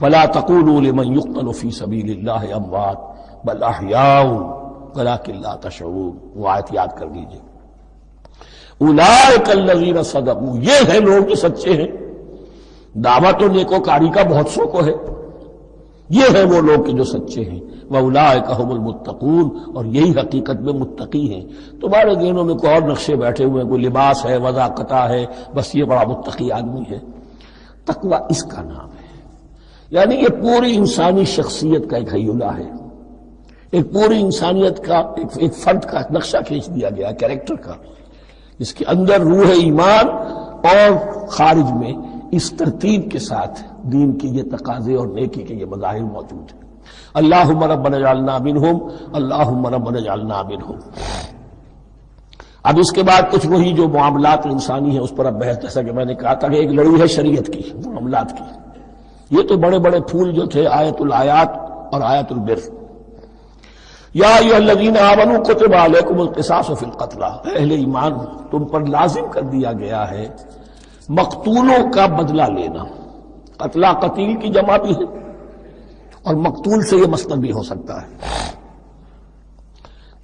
وَلَا تَقُولُوا لِمَنْ يُقْتَلُ فِي سَبِيلِ اللَّهِ أَمْوَاتٌ بَلْ أَحْيَاءٌ وَلَٰكِن لَا تَشْعُرُونَ۔ وہ آیت یاد کر لیجیے، اولئک الذین صدقوا، یہ ہیں لوگ جو سچے ہیں، دعوت و نیکوکاری کا بہت شوق ہے، یہ ہیں وہ لوگ جو سچے ہیں، وَأُولَٰئِكَ هُمُ الْمُتَّقُونَ، اور یہی حقیقت میں متقی ہیں۔ تمہارے ذہنوں میں کوئی اور نقشے بیٹھے ہوئے ہیں، کوئی لباس ہے، وضاقتہ ہے، بس یہ بڑا متقی آدمی ہے۔ تقویٰ اس کا نام ہے، یعنی یہ پوری انسانی شخصیت کا ایک حیولہ ہے، ایک پوری انسانیت کا ایک فرد کا نقشہ کھینچ دیا گیا کیریکٹر کا، جس کے اندر روح ایمان اور خارج میں اس ترتیب کے ساتھ دین کی یہ تقاضے اور نیکی کے یہ مظاہر موجود ہیں۔ اللہم ربنا اجعلنا منہم، اللہم ربنا اجعلنا منہم۔ اب اس کے بعد کچھ وہی جو معاملات انسانی ہیں اس پر اب بحث، جیسا کہ میں نے کہا تھا کہ ایک لڑی ہے شریعت کی، معاملات کی۔ یہ تو بڑے بڑے پھول جو تھے، آیت الآیات اور آیت البر۔ یا ایھا الذین آمنوا کتب علیکم القصاص فی القتلی، اہل ایمان تم پر لازم کر دیا گیا ہے مقتولوں کا بدلہ لینا۔ قتلہ قتیل کی جمع بھی ہے، اور مقتول سے یہ مصدر بھی ہو سکتا ہے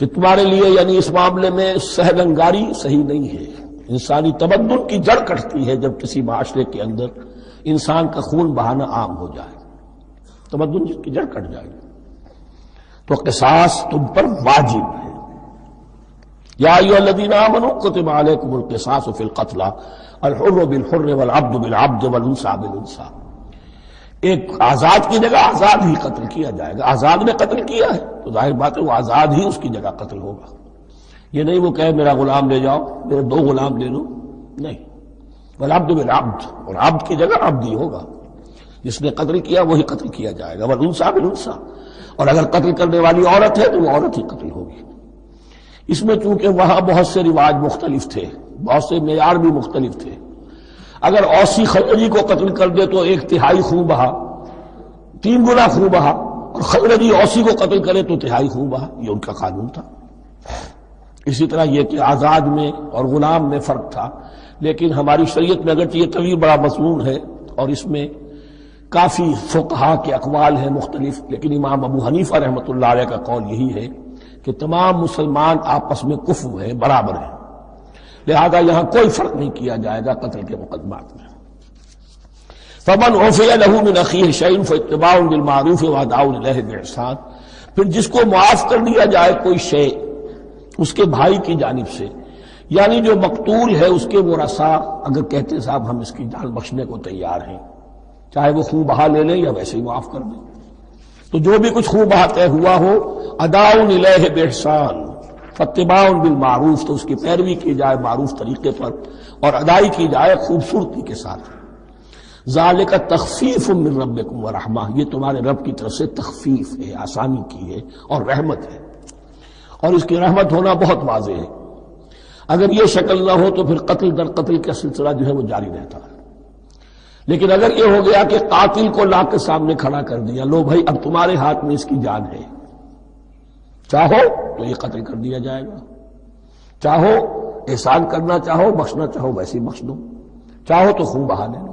کہ تمہارے لیے، یعنی اس معاملے میں سہل انگاری صحیح نہیں ہے۔ انسانی تمدن کی جڑ کٹتی ہے جب کسی معاشرے کے اندر انسان کا خون بہانا عام ہو جائے، تمدن کی جڑ کٹ جائے گی۔ تو قصاص تم پر واجب ہے. یا ایھا الذین آمنوا کتب علیکم القصاص فی القتلی الحر بالحر والعبد بالعبد والانثى بالانثى. ایک آزاد کی جگہ آزاد ہی قتل کیا جائے گا. آزاد نے قتل کیا ہے تو ظاہر بات ہے وہ آزاد ہی اس کی جگہ قتل ہوگا. یہ نہیں وہ کہے میرا غلام لے جاؤ، میرے 2 غلام لے لو، نہیں. والعبد بالعبد، اور عبد کی جگہ عبد ہی ہوگا. جس نے قتل کیا وہی قتل کیا جائے گا. والانثى بالانثى، اور اگر قتل کرنے والی عورت ہے تو وہ عورت ہی قتل ہوگی. اس میں چونکہ وہاں بہت سے رواج مختلف تھے، بہت سے معیار بھی مختلف تھے. اگر اوسی خزرجی کو قتل کر دے تو 1/3 خون بہا، 3 گنا خون بہا، اور خزرجی اوسی کو قتل کرے تو 1/3 خون بہا. یہ ان کا قانون تھا. اسی طرح یہ کہ آزاد میں اور غلام میں فرق تھا. لیکن ہماری شریعت میں اگرچہ یہ طویل بڑا مضمون ہے اور اس میں کافی فقہا کے اقوال ہیں مختلف، لیکن امام ابو حنیفہ رحمۃ اللہ علیہ کا قول یہی ہے کہ تمام مسلمان آپس میں کفو ہیں، برابر ہیں. لہذا یہاں کوئی فرق نہیں کیا جائے گا قتل کے مقدمات میں. فمن عفی لہ من اخیہ شیء فاتباع بالمعروف واداء الیہ باحسان. پھر جس کو معاف کر دیا جائے کوئی شے اس کے بھائی کی جانب سے، یعنی جو مقتول ہے اس کے ورثاء اگر کہتے صاحب ہم اس کی جان بخشنے کو تیار ہیں، چاہے وہ خون بہا لے لیں یا ویسے ہی معاف کر دیں، تو جو بھی کچھ خون بہا طے ہوا ہو اداء الیہ باحسان فاتباع بالمعروف، تو اس کی پیروی کی جائے معروف طریقے پر اور ادائی کی جائے خوبصورتی کے ساتھ. ذالک تخفیف من ربکم ورحمہ، یہ تمہارے رب کی طرف سے تخفیف ہے، آسانی کی ہے اور رحمت ہے. اور اس کی رحمت ہونا بہت واضح ہے. اگر یہ شکل نہ ہو تو پھر قتل در قتل کا سلسلہ جو ہے وہ جاری رہتا ہے. لیکن اگر یہ ہو گیا کہ قاتل کو لا کے سامنے کھڑا کر دیا، لو بھائی اب تمہارے ہاتھ میں اس کی جان ہے، چاہو تو یہ قتل کر دیا جائے گا، چاہو احسان کرنا چاہو بخشنا چاہو ویسے ہی بخش دو، چاہو تو خون بہا لے لو.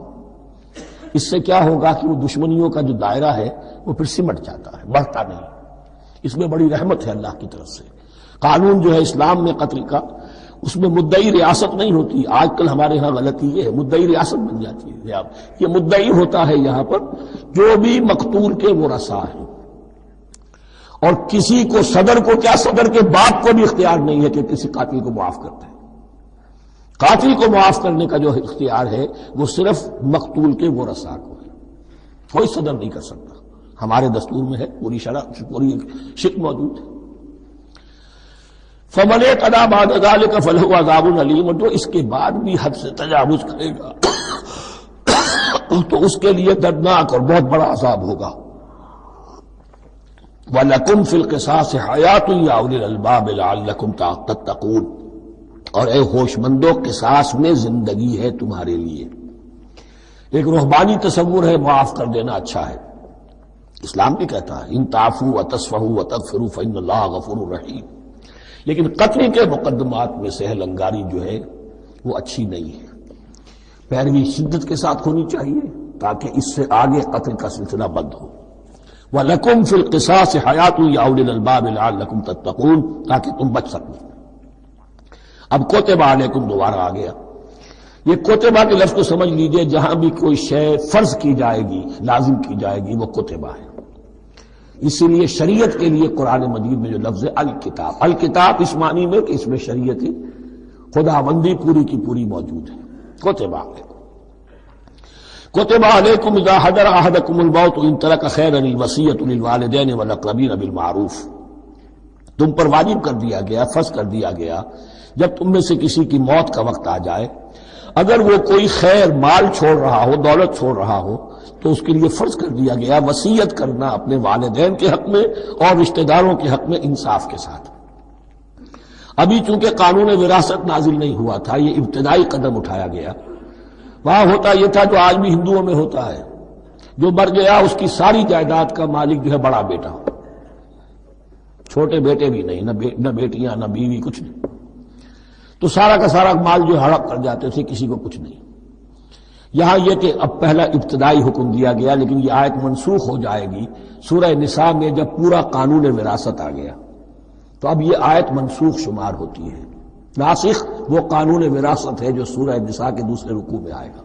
اس سے کیا ہوگا کہ وہ دشمنیوں کا جو دائرہ ہے وہ پھر سمٹ جاتا ہے، بڑھتا نہیں. اس میں بڑی رحمت ہے اللہ کی طرف سے. قانون جو ہے اسلام میں قتل کا، اس میں مدعی ریاست نہیں ہوتی. آج کل ہمارے ہاں غلطی یہ ہے، مدعی ریاست بن جاتی ہے. یہ مدعی ہوتا ہے یہاں پر جو بھی مقتول کے ورثاء ہیں. اور کسی کو صدر کو کیا، صدر کے باپ کو بھی اختیار نہیں ہے کہ کسی قاتل کو معاف کرتے ہیں. قاتل کو معاف کرنے کا جو اختیار ہے وہ صرف مقتول کے ورثاء کو ہے، کوئی صدر نہیں کر سکتا. ہمارے دستور میں ہے، پوری شرح پوری شک موجود ہے. فمن اعتدی بعد ذلک فلہ عذاب علیم، اور جو اس کے بعد بھی حد سے تجاوز کرے گا تو اس کے لیے دردناک اور بہت بڑا عذاب ہوگا. وَلَكُمْ فِي الْقِصَاصِ حَيَاةٌ يَا أُولِي الْأَلْبَابِ لَعَلَّكُمْ تَتَّقُونَ. اور اے ہوش مندو قصاص میں زندگی ہے تمہارے لیے. ایک روحانی تصور ہے معاف کر دینا اچھا ہے، اسلام بھی کہتا ہے ان تعفوا وتصفحوا وتغفروا فإن اللہ غفور رحیم. لیکن قتل کے مقدمات میں سہل انگاری جو ہے وہ اچھی نہیں ہے. پیروی شدت کے ساتھ ہونی چاہیے تاکہ اس سے آگے قتل کا سلسلہ بند ہو. وَلَكُمْ فِي الْقِصَاصِ حَيَاةٌ يَا أُولِي الْأَلْبَابِ لَعَلَّكُمْ تَتَّقُونَ، تاکہ تم بچ سکو. اب کوتبہ علیکم دوبارہ آ گیا. یہ کوتبہ کے لفظ کو سمجھ لیجئے، جہاں بھی کوئی شے فرض کی جائے گی لازم کی جائے گی وہ کوتبہ ہے. اسی لیے شریعت کے لیے قرآن مجید میں جو لفظ ہے الکتاب، الکتاب اس معنی میں کہ اس میں شریعت خداوندی پوری کی پوری موجود ہے. کوتبہ علیکم، کتب علیکم اذا حضر احدکم الموت ان ترک خیرا الوصیۃ للوالدین والاقربین بالمعروف. تم پر واجب کر دیا گیا، فرض کر دیا گیا جب تم میں سے کسی کی موت کا وقت آ جائے، اگر وہ کوئی خیر مال چھوڑ رہا ہو، دولت چھوڑ رہا ہو، تو اس کے لیے فرض کر دیا گیا وصیت کرنا اپنے والدین کے حق میں اور رشتہ داروں کے حق میں انصاف کے ساتھ. ابھی چونکہ قانون وراثت نازل نہیں ہوا تھا، یہ ابتدائی قدم اٹھایا گیا. وہاں ہوتا یہ تھا جو آج بھی ہندوؤں میں ہوتا ہے، جو مر گیا اس کی ساری جائیداد کا مالک جو ہے بڑا بیٹا، چھوٹے بیٹے بھی نہیں، نہ بیٹیاں نہ بیوی، کچھ نہیں. تو سارا کا سارا مال جو ہڑپ کر جاتے تھے، کسی کو کچھ نہیں. یہاں یہ کہ اب پہلا ابتدائی حکم دیا گیا، لیکن یہ آیت منسوخ ہو جائے گی سورہ نساء میں جب پورا قانون وراثت آ گیا. تو اب یہ آیت منسوخ شمار ہوتی ہے. ناسخ وہ قانون وراثت ہے جو سورہ نساء کے دوسرے رکوع میں آئے گا.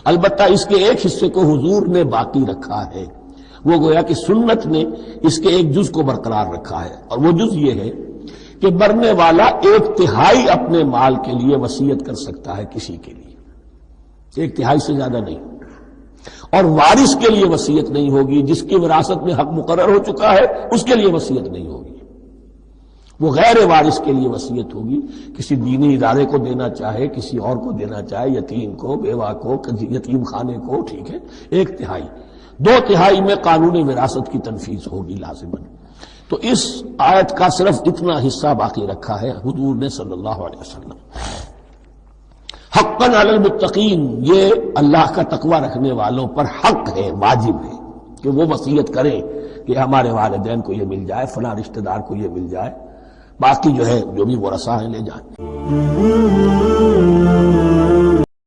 البتہ اس کے ایک حصے کو حضور نے باقی رکھا ہے، وہ گویا کہ سنت نے اس کے ایک جز کو برقرار رکھا ہے، اور وہ جز یہ ہے کہ مرنے والا 1/3 اپنے مال کے لیے وصیت کر سکتا ہے کسی کے لیے، 1/3 سے زیادہ نہیں، اور وارث کے لیے وصیت نہیں ہوگی، جس کی وراثت میں حق مقرر ہو چکا ہے اس کے لیے وصیت نہیں ہوگی، وہ غیر وارث کے لیے وصیت ہوگی، کسی دینی ادارے کو دینا چاہے، کسی اور کو دینا چاہے، یتیم کو، بیوہ کو، یتیم خانے کو، ٹھیک ہے، 1/3، 2/3 میں قانون وراثت کی تنفیذ ہوگی لازماً۔ تو اس آیت کا صرف اتنا حصہ باقی رکھا ہے حضور نے صلی اللہ علیہ وسلم۔ حقاً علی المتقین، یہ اللہ کا تقوی رکھنے والوں پر حق ہے، واجب ہے کہ وہ وصیت کریں کہ ہمارے والدین کو یہ مل جائے، فلاں رشتہ دار کو یہ مل جائے، باقی جو ہے جو بھی ورثہ ہیں لے جائیں۔